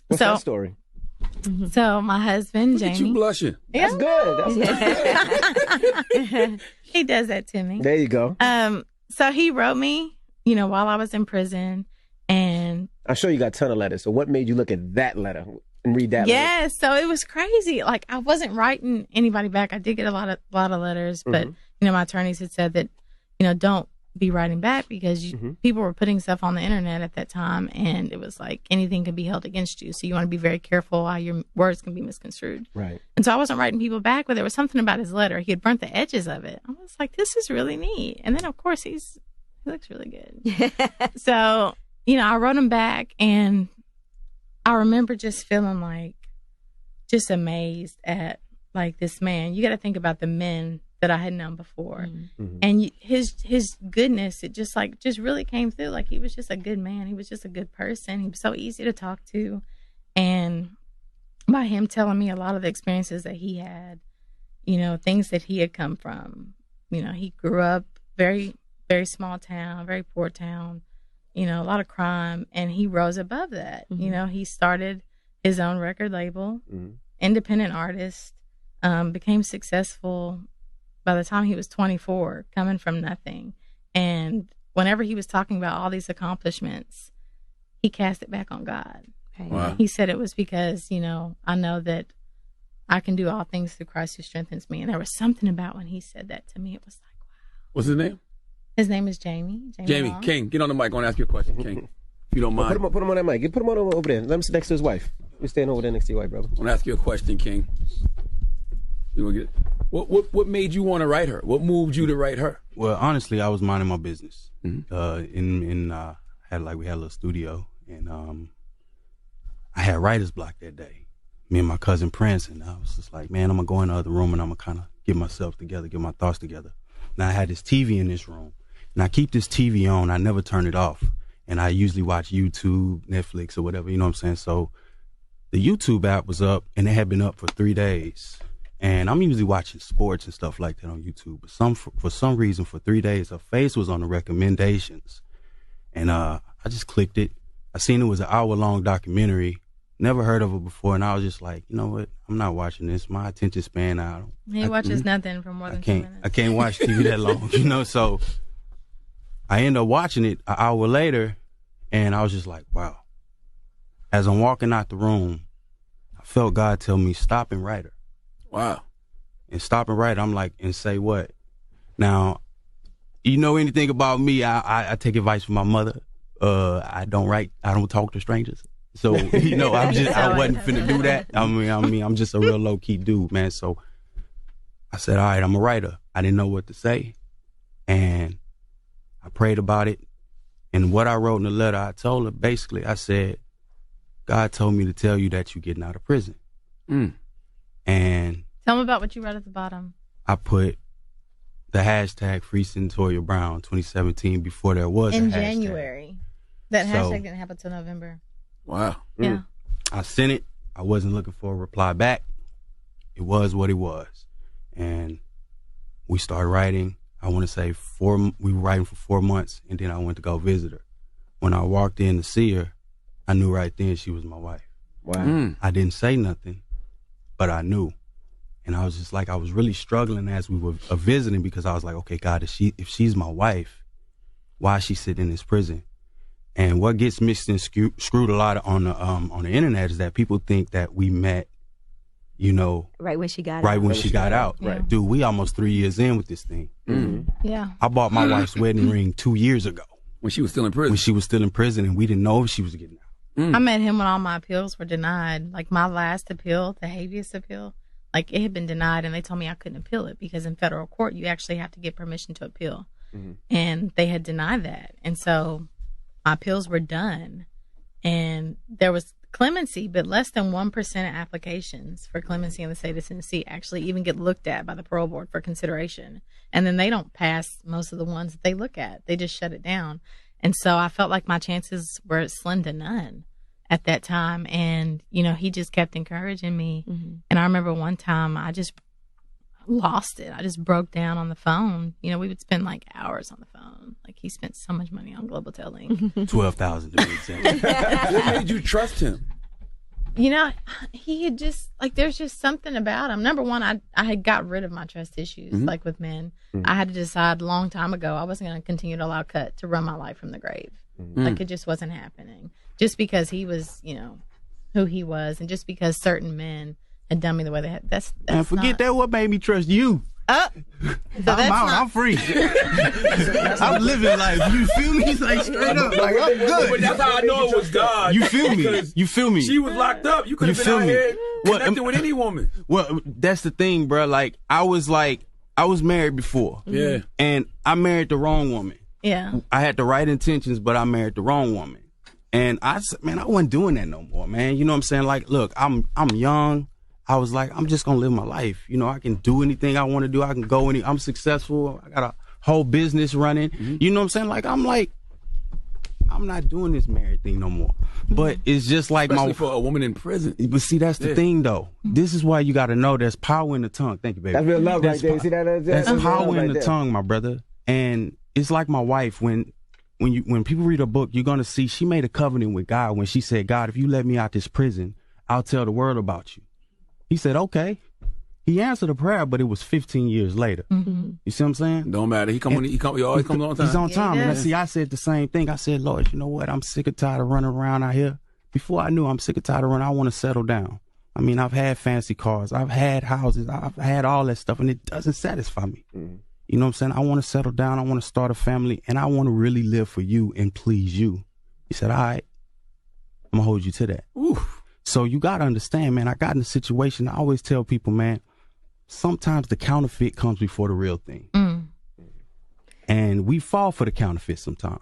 What's that story? So my husband, Look Jamie. at you blushing. That's good. That's good. He does that to me. There you go. So he wrote me, while I was in prison, and I'm sure you got a ton of letters. So what made you look at that letter and read that letter? yeah, so it was crazy. Like, I wasn't writing anybody back. I did get a lot of letters, but my attorneys had said that, don't be writing back because people were putting stuff on the internet at that time, and it was like anything can be held against you. So you want to be very careful how your words can be misconstrued. Right. And so I wasn't writing people back, but there was something about his letter. He had burnt the edges of it. I was like, this is really neat. And then of course he looks really good. So, I wrote him back, and I remember just feeling like just amazed at like this man. You got to think about the men that I had known before, and his goodness. It just really came through. Like, he was just a good man. He was just a good person. He was so easy to talk to, and by him telling me a lot of the experiences that he had, things that he had come from. He grew up very, very small town, very poor town. A lot of crime, and he rose above that. He started his own record label, independent artist, became successful by the time he was 24, coming from nothing. And whenever he was talking about all these accomplishments, he cast it back on God. Okay. Wow. He said it was because, I know that I can do all things through Christ who strengthens me. And there was something about when he said that to me, it was like, wow. What's his name? His name is Jamie. Jamie. Long. King, get on the mic. I want to ask you a question, King. If you don't mind. Put him on that mic. Put him on over there. Let him sit next to his wife. You're staying over there next to your wife, brother. I want to ask you a question, King. You want to get it? What made you want to write her? What moved you to write her? Well, honestly, I was minding my business. We had a little studio, and I had writer's block that day. Me and my cousin Prince, and I was just like, man, I'm gonna go in the other room and I'm gonna kind of get myself together, get my thoughts together. Now I had this TV in this room, and I keep this TV on. I never turn it off, and I usually watch YouTube, Netflix, or whatever. You know what I'm saying? So the YouTube app was up, and it had been up for 3 days. And I'm usually watching sports and stuff like that on YouTube. But for some reason, for 3 days, her face was on the recommendations. And I just clicked it. I seen it was an hour-long documentary. Never heard of it before. And I was just like, you know what? I'm not watching this. My attention span out. He watches nothing for more than 2 minutes. I can't watch TV that long, So I ended up watching it an hour later. And I was just like, wow. As I'm walking out the room, I felt God tell me, stop and write her. Wow. And stop and write. I'm like, and say what? Now, you know anything about me, I take advice from my mother. I don't write. I don't talk to strangers. So, I wasn't finna do that. I mean, I'm just a real low key dude, man. So I said, all right, I'm a writer. I didn't know what to say. And I prayed about it. And what I wrote in the letter, I told her, basically, I said, God told me to tell you that you're getting out of prison. And tell me about what you wrote at the bottom. I put the hashtag Free Centoria Brown 2017 before there was in a hashtag. January. That hashtag didn't happen until November. Wow. Yeah. I sent it. I wasn't looking for a reply back. It was what it was. And we started writing. I want to say we were writing for 4 months, and then I went to go visit her. When I walked in to see her, I knew right then she was my wife. Wow. I didn't say nothing, but I knew. And I was just like, I was really struggling as we were visiting, because I was like, okay, God, if she's my wife, why is she sitting in this prison? And what gets mixed and screwed a lot on the internet is that people think that we met, right when she got out. Right. Dude, we almost 3 years in with this thing. Yeah. I bought my wife's wedding ring 2 years ago. When she was still in prison. And we didn't know if she was getting out. I met him when all my appeals were denied. Like, my last appeal, the habeas appeal, like, it had been denied, and they told me I couldn't appeal it because in federal court you actually have to get permission to appeal. And they had denied that. And so my appeals were done, and there was clemency, but less than 1% of applications for clemency in the state of Tennessee actually even get looked at by the parole board for consideration. And then they don't pass most of the ones that they look at. They just shut it down. And so I felt like my chances were slim to none at that time. And, he just kept encouraging me. And I remember one time I just lost it. I just broke down on the phone. We would spend like hours on the phone. Like, he spent so much money on global telling. 12,000 to be exact. What made you trust him? You know, he had just, like, there's just something about him. Number one, I had got rid of my trust issues, like with men. I had to decide a long time ago I wasn't going to continue to allow Cut to run my life from the grave. Like, it just wasn't happening. Just because he was, you know, who he was, and just because certain men had done me the way they had. That's and forget that. What made me trust you? So I'm out. I'm free. I'm living life. You feel me? He's like straight up. Like, I'm good. But that's how I know it was God. You feel me? You feel me? She was locked up. You could have been out here connected with any woman. Well, that's the thing, bro. Like, I was married before. Yeah. And I married the wrong woman. Yeah. I had the right intentions, but I married the wrong woman. And I said, man, I wasn't doing that no more, man. You know what I'm saying? Like, look, I'm young. I was like, I'm just gonna live my life. You know, I can do anything I want to do. I can go I'm successful. I got a whole business running. You know what I'm saying? Like, I'm not doing this married thing no more. But it's just like especially for a woman in prison. But see, that's the thing, though. This is why you got to know there's power in the tongue. Thank you, baby. That's real love right there. See that? That's power in the tongue, my brother. And it's like my wife. When people read a book, you're gonna see she made a covenant with God when she said, God, if you let me out this prison, I'll tell the world about you. He said, okay. He answered a prayer, but it was 15 years later. You see what I'm saying? Don't matter. He always comes on time. He's on time. And I said the same thing. I said, Lord, you know what? I'm sick and tired of running around out here. Before I knew I'm sick and tired of running, I want to settle down. I mean, I've had fancy cars. I've had houses. I've had all that stuff, and it doesn't satisfy me. You know what I'm saying? I want to settle down. I want to start a family, and I want to really live for you and please you. He said, all right, I'm going to hold you to that. Oof. So you got to understand, man, I got in a situation. I always tell people, man, sometimes the counterfeit comes before the real thing. And we fall for the counterfeit sometimes.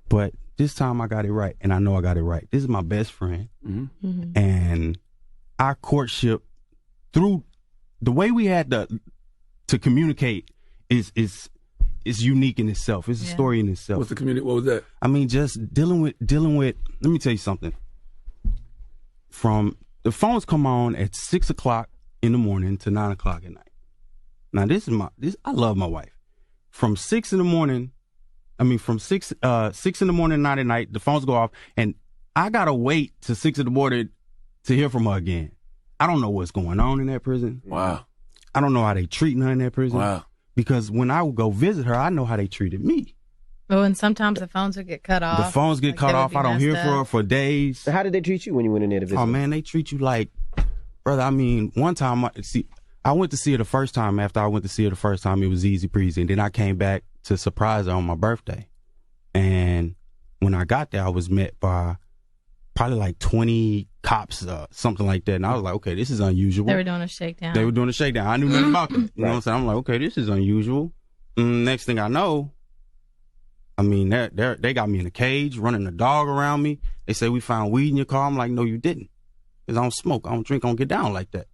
But this time I got it right, and I know I got it right. This is my best friend. And our courtship, through the way we had to communicate, is unique in itself. It's a story in itself. What's the community? What was that? I mean, just dealing with. Let me tell you something. From the phones come on at 6 o'clock in the morning to 9 o'clock at night. Now I love my wife. From 6 in the morning, from 6 in the morning, 9 at night, the phones go off, and I gotta wait till 6 in the morning to hear from her again. I don't know what's going on in that prison. Wow. I don't know how they treating her in that prison. Wow. Because when I would go visit her, I know how they treated me. Oh, and sometimes the phones would get cut off. The phones get cut off. I don't hear from her for days. So how did they treat you when you went in there to visit? Oh, man, they treat you like, brother, I mean, one time, I went to see her the first time. After I went to see her the first time, it was easy breezy. And then I came back to surprise her on my birthday. And when I got there, I was met by probably like 20 cops, something like that. And I was like, okay, this is unusual. They were doing a shakedown. I knew nothing about them. You know what I'm saying? I'm like, okay, this is unusual. Next thing I know, I mean, they got me in a cage, running a dog around me. They say, we found weed in your car. I'm like, no, you didn't. Because I don't smoke. I don't drink. I don't get down like that.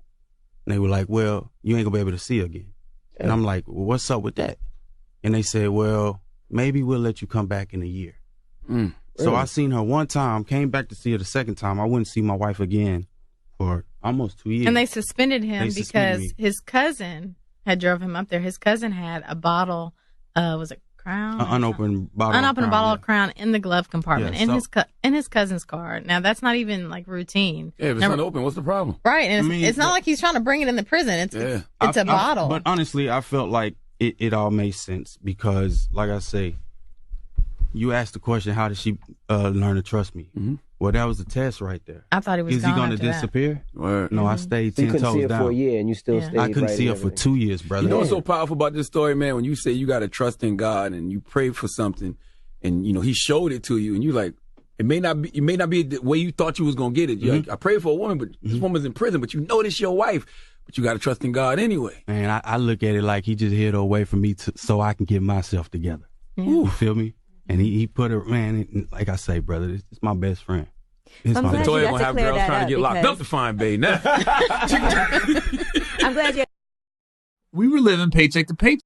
And they were like, well, you ain't going to be able to see her again. And I'm like, well, what's up with that? And they said, well, maybe we'll let you come back in a year. So I seen her one time, came back to see her the second time. I wouldn't see my wife again for almost 2 years. And they suspended him because his cousin had drove him up there. His cousin had a bottle, was it Crown? An unopened bottle of Crown in the glove compartment in his cousin's car. Now that's not even like routine. Yeah, if it's unopened, what's the problem? Right, and it's not like he's trying to bring it in the prison. It's a bottle. But honestly, I felt like it all made sense because, like I say, you asked the question, how did she learn to trust me? Well, that was the test right there. I thought he was. Is he going to disappear? No, I stayed 10 toes down. You couldn't see her for a year, and you still stayed. I couldn't see her for 2 years, brother. You know what's so powerful about this story, man? When you say you got to trust in God and you pray for something, and He showed it to you, and you like, it may not be the way you thought you was gonna get it. You're like, I prayed for a woman, but this woman's in prison, but you know this your wife, but you got to trust in God anyway. Man, I look at it like He just hid her away from me so I can get myself together. You feel me? And he put her, man, like I say, brother, it's my best friend. Toya gonna have girls trying to get locked up to find bae now. We were living paycheck to paycheck.